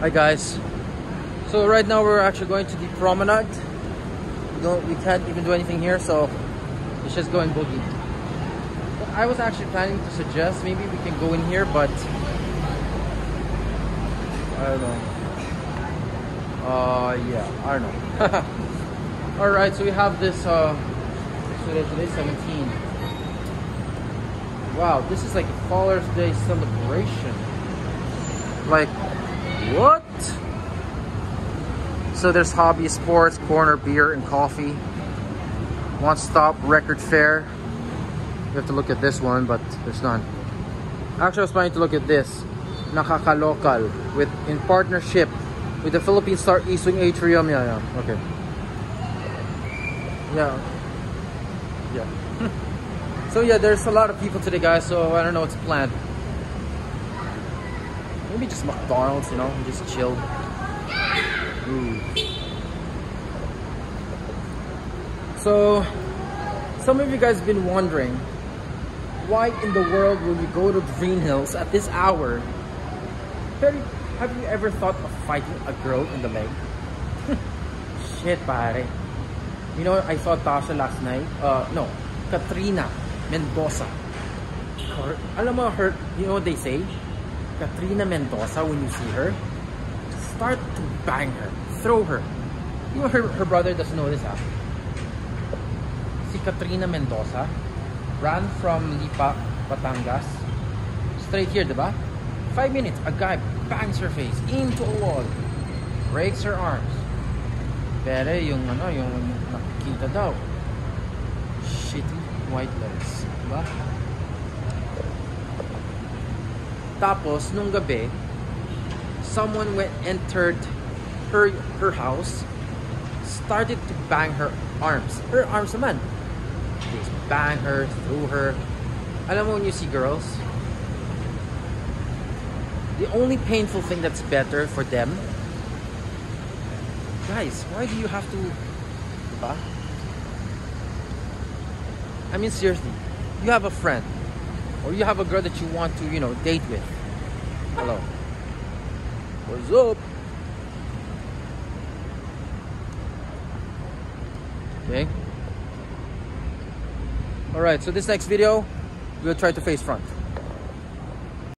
Hi guys. So right now we're actually going to the promenade. We can't even do anything here, so let's just go and boogie. But I was actually planning to suggest maybe we can go in here, but I don't know. Yeah, I don't know. Alright, so we have this today's 17. Wow, this is like a Father's Day celebration. Like, what? So there's hobby, sports, corner, beer, and coffee. One stop record fair. You have to look at this one, but there's none. Actually, I was planning to look at this. Nakakalokal, in partnership with the Philippine Star East Wing Atrium. Yeah, okay. Yeah. So yeah, there's a lot of people today, guys, so I don't know what's planned. Maybe just McDonald's, you know, and just chill. Ooh. So, some of you guys have been wondering, why in the world will you go to Green Hills at this hour? Have you ever thought of fighting a girl in the leg? Shit, pare. You know, I saw Tasha last night. No, Katrina Mendoza. Alam mo, you know what they say? Katrina Mendoza, when you see her, start to bang her, throw her. You know, her brother doesn't know this, huh? Si Katrina Mendoza ran from Lipa, Batangas, straight here, diba? 5 minutes, a guy bangs her face into a wall, breaks her arms. Pero yung nakikita daw, shitty white legs, diba? Tapos, nung gabi, someone entered her house, started to bang her arms. Her arms naman. Just bang her, threw her. Alam mo, when you see girls, the only painful thing that's better for them, guys, why do you have to, diba? I mean, seriously, you have a friend, or you have a girl that you want to, you know, date with. Hello. What's up? Okay. Alright, so this next video, we'll try to face front.